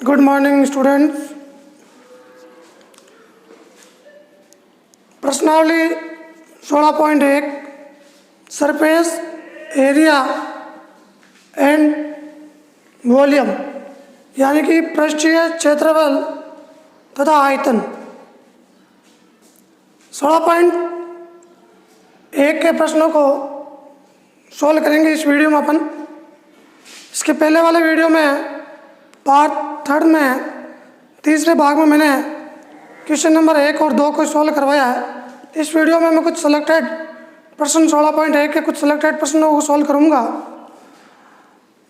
Good morning students. प्रश्नावली 16.1 surface area and volume यानी कि पृष्ठीय क्षेत्रफल तथा आयतन। 16.1 के प्रश्नों को सॉल्व करेंगे इस वीडियो में अपन। इसके पहले वाले वीडियो में पार्ट 3 में तीसरे भाग में मैंने क्वेश्चन नंबर 1 और 2 को सॉल्व करवाया है। इस वीडियो में मैं कुछ सिलेक्टेड प्रश्न 16.1 के कुछ सिलेक्टेड प्रश्नों को सॉल्व करूंगा।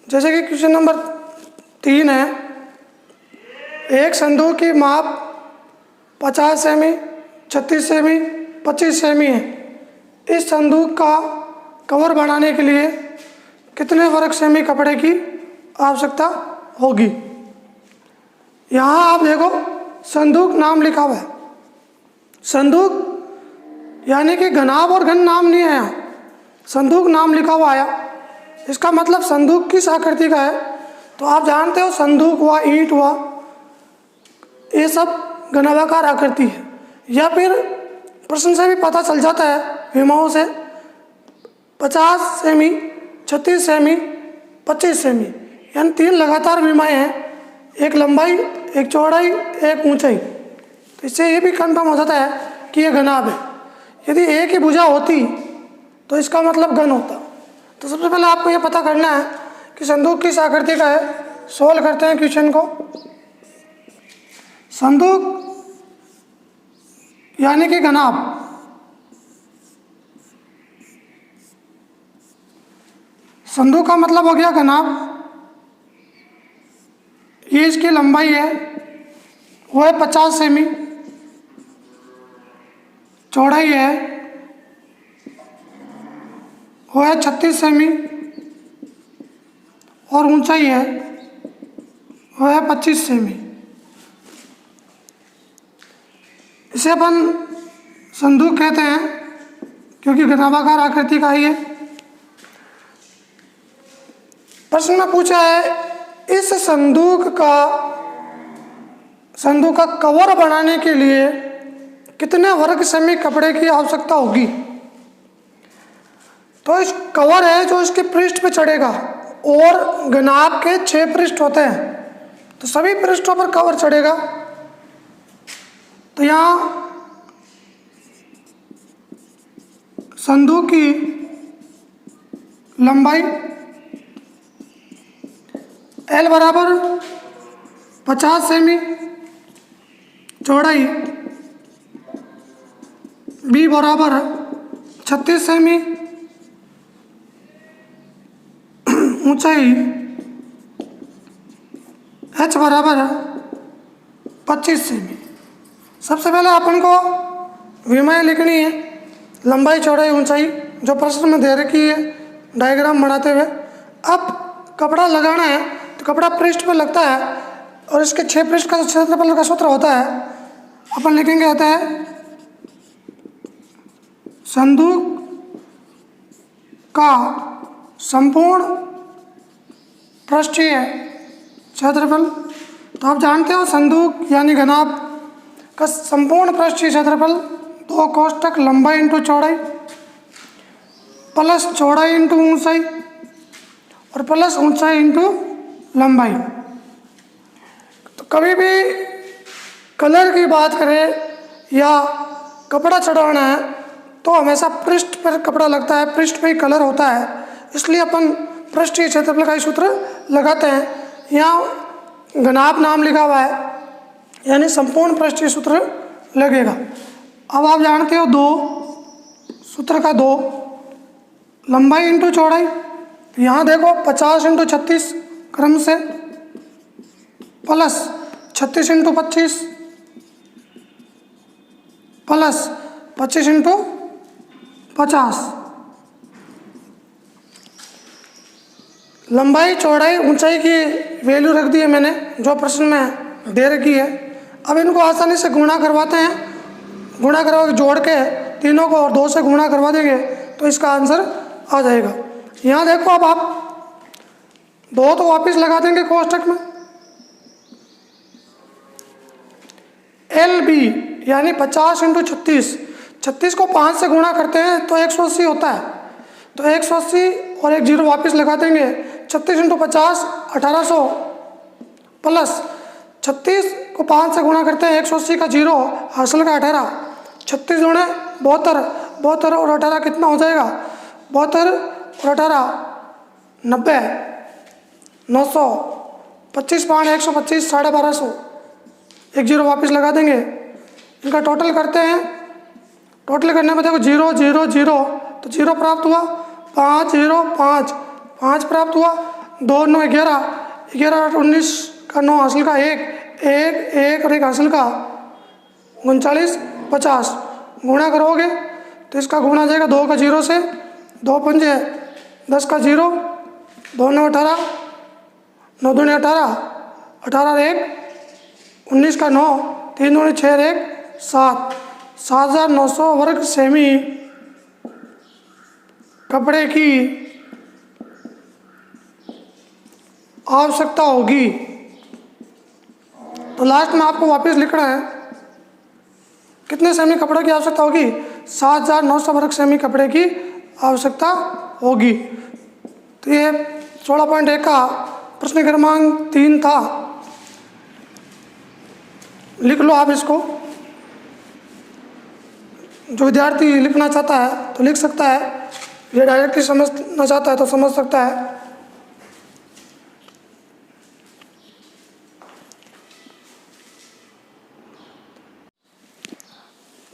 जैसे कि क्वेश्चन नंबर 3 है, एक संदूक की माप 50 सेमी, 36 सेमी, 25 सेमी है। इस संदूक का कवर बनाने के लिए कितने वर्ग सेमी कपड़े की आवश्यकता होगी। यहाँ आप देखो संदूक नाम लिखा हुआ है। संदूक यानी कि घनाभ और घन नाम नहीं है, यहाँ संदूक नाम लिखा हुआ आया। इसका मतलब संदूक किस आकृति का है। तो आप जानते हो संदूक हुआ, ईंट हुआ, ये सब घनाभाकार आकृति है। या फिर प्रश्न से भी पता चल जाता है विमाओं से 50 सेमी, 36 सेमी, 25 सेमी यानी 3 लगातार विमाएँ हैं, एक लंबाई, एक चौड़ाई, एक ऊंचाई। तो इससे ये भी कंफर्म हो जाता है कि ये घनाभ है। यदि एक ही भुजा होती तो इसका मतलब घन होता। तो सबसे पहले आपको ये पता करना है कि संदूक किस आकृति का है। सॉल्व करते हैं क्वेश्चन को। संदूक यानी कि घनाभ, संदूक का मतलब हो गया घनाभ। ये इसकी लंबाई है, वो है 50 सेमी, चौड़ाई है वो है 36 सेमी और ऊंचाई है वो है 25 सेमी। इसे अपन संदूक कहते हैं क्योंकि घनाभाकार आकृति का ही है। प्रश्न में पूछा है इस संदूक का कवर बनाने के लिए कितने वर्ग सेमी कपड़े की आवश्यकता होगी। तो इस कवर है जो इसके पृष्ठ पे चढ़ेगा और घनाभ के 6 पृष्ठ होते हैं, तो सभी पृष्ठों पर कवर चढ़ेगा। तो यहाँ संदूक की लंबाई L बराबर 50 सेमी, चौड़ाई B बराबर 36 सेमी, ऊंचाई H बराबर 25 सेमी। सबसे पहले अपन को विमाएँ लिखनी है, लंबाई, चौड़ाई, ऊंचाई जो प्रश्न में दे रखी है डायग्राम बनाते हुए। अब कपड़ा लगाना है तो कपड़ा पृष्ठ पर लगता है और इसके 6 पृष्ठ का क्षेत्रफल का सूत्र होता है, अपन लिखेंगे होता है संदूक का संपूर्ण पृष्ठीय क्षेत्रफल। तो आप जानते हो संदूक यानी घनाभ का संपूर्ण पृष्ठीय क्षेत्रफल 2 कोष्टक लंबाई इंटू चौड़ाई प्लस चौड़ाई इंटू ऊंचाई और प्लस ऊंचाई इंटू लंबाई। तो कभी भी कलर की बात करें या कपड़ा चढ़ाना है तो हमेशा पृष्ठ पर कपड़ा लगता है, पृष्ठ पे ही कलर होता है, इसलिए अपन पृष्ठीय क्षेत्रफल का ही सूत्र लगाते हैं। यहाँ घनाभ नाम लिखा हुआ है यानी संपूर्ण पृष्ठीय सूत्र लगेगा। अब आप जानते हो 2 सूत्र का 2 लंबाई इंटू चौड़ाई। यहाँ देखो 50 इंटू 36 क्रम से प्लस 36 इंटू 25 प्लस 25 इंटू 50। लंबाई, चौड़ाई, ऊंचाई की वैल्यू रख दी है मैंने जो प्रश्न में दे रखी है। अब इनको आसानी से गुणा करवाते हैं। गुणा करवा के जोड़ के तीनों को और 2 से गुणा करवा देंगे तो इसका आंसर आ जाएगा। यहाँ देखो अब आप 2 तो वापस लगा देंगे कोष्टक में, एल बी यानी 50 इंटू 36, 36 को 5 से गुणा करते हैं तो 180 होता है। तो 180 और एक जीरो वापस लगा देंगे। 36 इंटू 50 1800 प्लस 36 को 5 से गुणा करते हैं 180 का जीरो हासिल का 18, 36 गुणे 72, 72 और 18 कितना हो जाएगा? 72 और 18 90, 900, 25 पाँच 125, 1250, एक जीरो वापस लगा देंगे। इनका टोटल करते हैं। टोटल करने में देखो 0 0 0 तो 0 प्राप्त हुआ, 5 0 5 5 प्राप्त हुआ, 2 9 11 11 8 19 का 9 हासिल का 1 1 1 और 1 हासिल का 39 50। गुणा करोगे तो इसका गुणा जाएगा 2 का 0 से, 2 पंजे 10 का 0, 2 9 18, 9 दूनी 18, 18 1 19 का 9, 3 दूनी 6 1 7, 7900 वर्ग सेमी कपड़े की आवश्यकता होगी। तो लास्ट में आपको वापस लिखना है कितने सेमी कपड़े की आवश्यकता होगी? 7900 वर्ग सेमी कपड़े की आवश्यकता होगी। तो ये 16.1 का प्रश्न क्रमांक 3 था। लिख लो आप इसको। जो विद्यार्थी लिखना चाहता है तो लिख सकता है, ये डायरेक्टली समझना चाहता है तो समझ सकता है।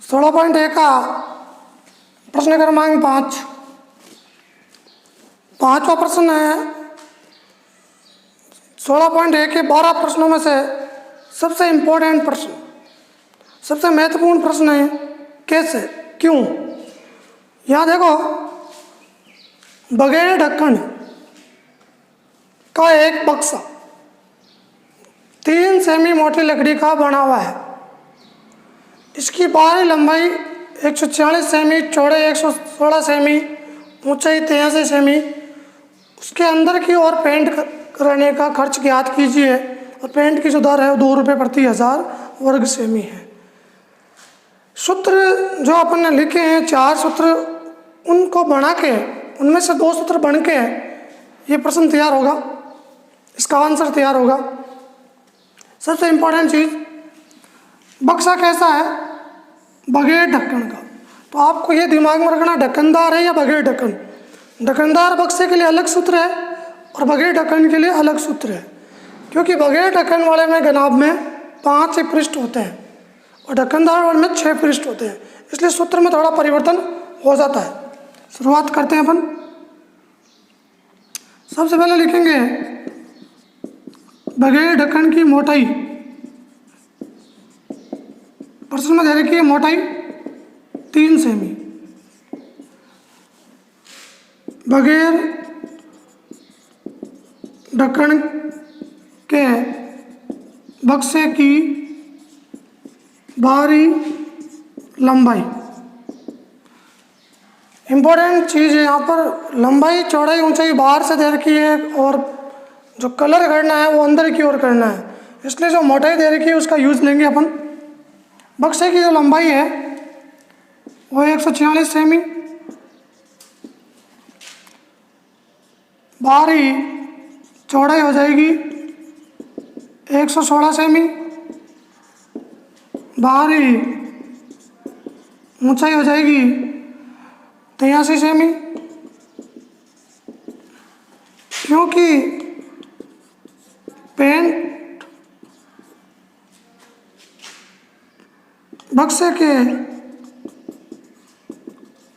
सोलह पॉइंट एक का प्रश्न क्रमांक 5, पांचवा प्रश्न है 16.1 के 12 प्रश्नों में से सबसे इम्पोर्टेंट प्रश्न, सबसे महत्वपूर्ण प्रश्न है। कैसे, क्यों? यहाँ देखो, बगैर ढक्कन का एक बक्सा 3 सेमी मोटी लकड़ी का बना हुआ है। इसकी बाहरी लंबाई 146 सेमी, चौड़ाई 116 सेमी, ऊंचाई 83 सेमी। उसके अंदर की ओर पेंट करने का खर्च ज्ञात कीजिए और पेंट की जो दर है वो 2 रुपये प्रति 1000 वर्ग सेमी है। सूत्र जो अपन ने लिखे हैं 4 सूत्र, उनको बना के उनमें से 2 सूत्र बन के ये प्रश्न तैयार होगा, इसका आंसर तैयार होगा। सबसे इम्पोर्टेंट चीज़, बक्सा कैसा है? बगैर ढक्कन का। तो आपको ये दिमाग में रखना, ढक्कनदार है या बगैर ढक्कन। ढक्कनदार बक्से के लिए अलग सूत्र है और बगैर ढक्कन के लिए अलग सूत्र है, क्योंकि बगैर ढक्कन वाले में गनाब में 5 पृष्ठ होते हैं और ढक्कनदार वाले में 6 पृष्ठ होते हैं, इसलिए सूत्र में थोड़ा परिवर्तन हो जाता है। शुरुआत करते हैं अपन। सबसे पहले लिखेंगे बगैर ढक्कन की मोटाई। प्रश्न में दे रखी है मोटाई 3 सेमी। बगैर ढक्कन के बक्से की बाहरी लंबाई। इम्पोर्टेंट चीज़ है यहाँ पर, लंबाई, चौड़ाई, ऊंचाई बाहर से दे रखी है और जो कलर करना है वो अंदर की ओर करना है, इसलिए जो मोटाई दे रखी है उसका यूज़ लेंगे अपन। बक्से की जो लंबाई है वो 146 सेमी, बाहरी चौड़ाई हो जाएगी 116 सेमी, बाहरी ऊंचाई हो जाएगी 83 सेमी। क्योंकि पेंट बक्से के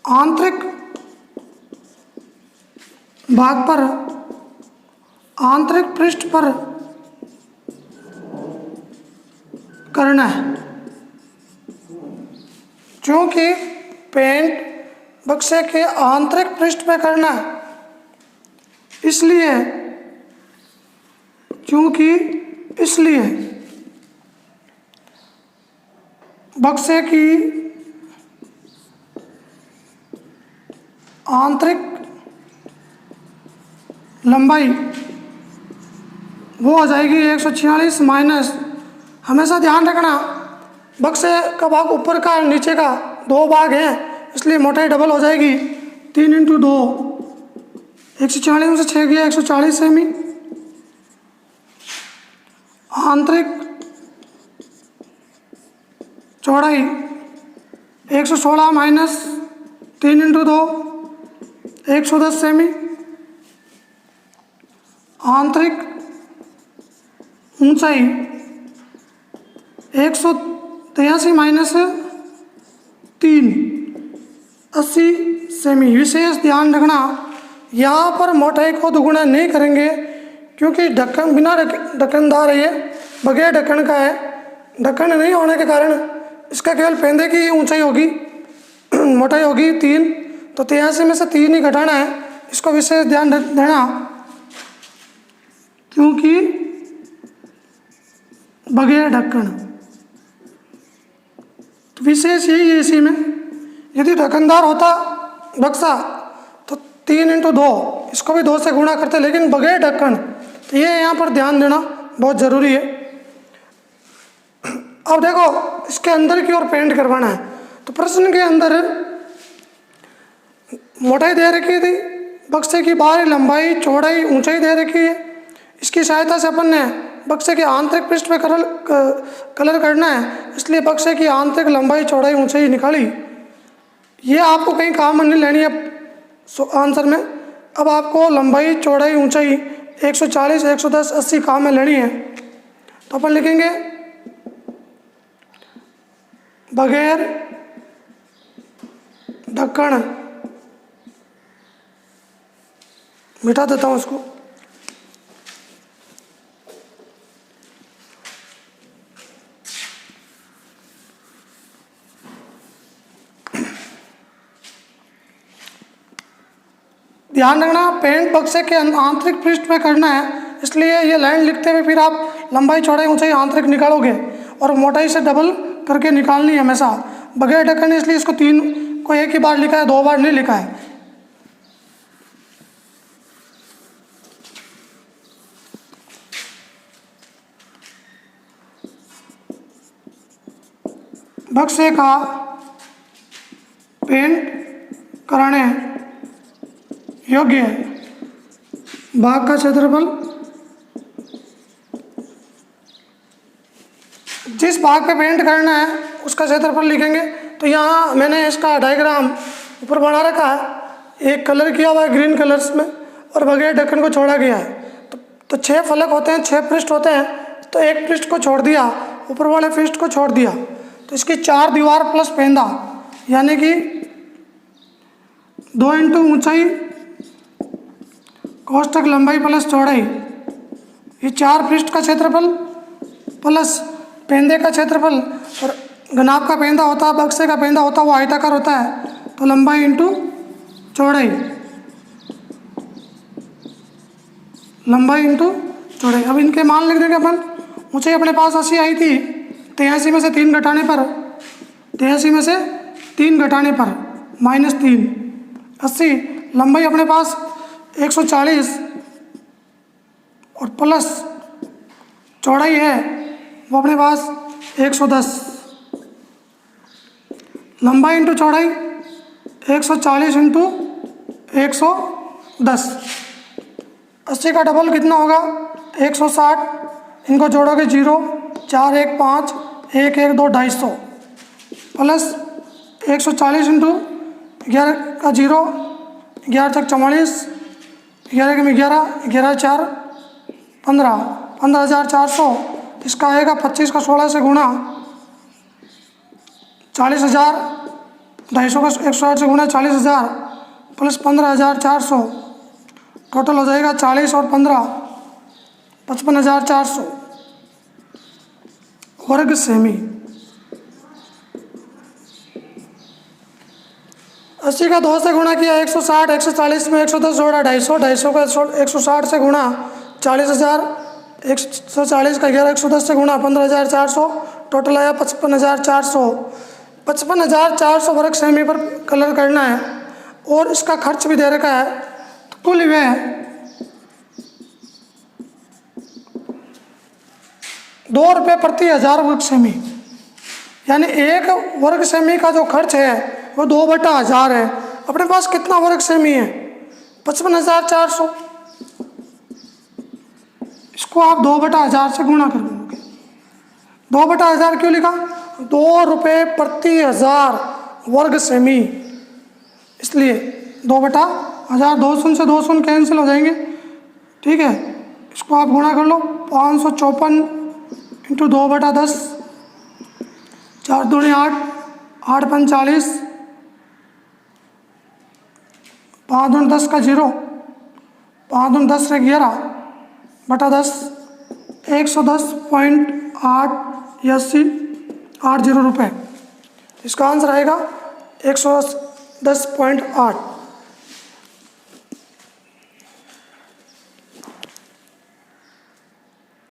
आंतरिक भाग पर, आंतरिक पृष्ठ पर करना है, क्योंकि पेंट बक्से के आंतरिक पृष्ठ पर करना है, इसलिए बक्से की आंतरिक लंबाई वो हो जाएगी 146 माइनस, हमेशा ध्यान रखना बक्से का भाग ऊपर का नीचे का 2 भाग हैं, इसलिए मोटाई डबल हो जाएगी। 3 इंटू 2, 140 में से 6 गया 140 सेमी। आंतरिक चौड़ाई 116 माइनस 3 इंटू 2, 110 सेमी। आंतरिक ऊंचाई 183 माइनस 3, 80 सेमी। विशेष ध्यान रखना, यहाँ पर मोटाई को दोगुना नहीं करेंगे क्योंकि ढक्कन बिना ढक्कनदार है, ये बगैर ढक्कन का है। ढक्कन नहीं होने के कारण इसका केवल पेंदे की ऊंचाई होगी, मोटाई होगी 3, तो 83 में से 3 ही घटाना है। इसको विशेष ध्यान देना क्योंकि बगैर ढक्कन। तो विशेष यही है इसी में, यदि ढक्कनदार होता बक्सा तो 3 इंटू 2, इसको भी 2 से गुणा करते, लेकिन बगैर ढक्कन, तो ये यहाँ पर ध्यान देना बहुत ज़रूरी है। अब देखो इसके अंदर की ओर पेंट करवाना है, तो प्रश्न के अंदर मोटाई दे रखी थी, बक्से की बाहरी लंबाई चौड़ाई ऊंचाई दे रखी है। इसकी सहायता से अपन ने बक्से के आंतरिक पृष्ठ पे कलर करना है, इसलिए बक्से की आंतरिक लंबाई चौड़ाई ऊंचाई निकाली। ये आपको कहीं काम में नहीं लेनी है आंसर में। अब आपको लंबाई चौड़ाई ऊंचाई 140, 110, 80 काम में लेनी है, तो अपन लिखेंगे बगैर ढक्कन, मिटा देता हूँ इसको। ध्यान रखना, पेंट बक्से के आंतरिक पृष्ठ में करना है, इसलिए ये लाइन लिखते हुए फिर आप लंबाई चौड़ाई ऊंचाई आंतरिक निकालोगे और मोटाई से डबल करके निकालनी है हमेशा। बगैर ढक्कन इसलिए इसको 3 को एक ही बार लिखा है, 2 बार नहीं लिखा है। बक्से का पेंट कराने योग्य भाग का क्षेत्रफल, जिस भाग पे पेंट करना है उसका क्षेत्रफल लिखेंगे। तो यहाँ मैंने इसका डायग्राम ऊपर बना रखा है, एक कलर किया हुआ है ग्रीन कलर्स में और बगैर ढक्कन को छोड़ा गया है। तो 6 फलक होते हैं, 6 पृष्ठ होते हैं, तो एक पृष्ठ को छोड़ दिया, ऊपर वाले पृष्ठ को छोड़ दिया, तो इसकी 4 दीवार प्लस पेंदा, यानी कि 2 इंटू ऊंचाई कोष्ठक लंबाई प्लस चौड़ाई, ये 4 पृष्ठ का क्षेत्रफल प्लस पेंदे का क्षेत्रफल। और घनाभ का पेंदा होता है, बक्से का पेंदा होता है, वो आयताकार होता है, तो लंबाई इंटू चौड़ाई, लंबाई इंटू चौड़ाई। अब इनके मान लिख देंगे अपन। ऊंचाई अपने पास 80 आई थी, 83 में से 3 घटाने पर, 83 में से 3 घटाने पर -3, 80। लंबाई अपने पास 140 और प्लस चौड़ाई है वो अपने पास 110। लंबाई इंटू चौड़ाई 140 इंटू 110। 80 का डबल कितना होगा 160, इनको जोड़ोगे 0, 4, 1, 5, 1, 1, 2, 250 प्लस 140 इंटू 11 का 0, 11 तक 44, 11 के में 11, 11, 4, 15, 15,400। इसका आएगा 25 का 16 से गुणा 40,000, 250 का 160 से गुणा 40,000 प्लस 15,400, टोटल हो जाएगा 40 और 15, 55,400 वर्ग सेमी। 80 का 2 से गुणा किया 160, 140 में 110 जोड़ा 250, 250 का 160 से गुणा 40,000, 140 का 11 110 से गुणा 15,400, टोटल आया 55,400। 55,400 वर्ग सेमी पर कलर करना है और इसका खर्च भी दे रखा है, तो कुल व्यय 2 रुपये प्रति 1000 वर्ग सेमी, यानी 1 वर्ग सेमी का जो खर्च है वो 2/1000 है। अपने पास कितना वर्ग सेमी है? 55,400। इसको आप 2/1000 से गुणा कर दोगे। 2/1000 क्यों लिखा? 2 रुपये प्रति 1000 वर्ग सेमी, इसलिए 2/1000। 2 शून्य से 2 शून्य कैंसिल हो जाएंगे, ठीक है। इसको आप गुणा कर लो। 554 इंटू 2/10, 4 दूनी 8, 8 पंच 40, 5 दूनी 10 का 0, 5 दूनी 10 से 11/10, 110.880 रुपये। इसका आंसर आएगा 110.8।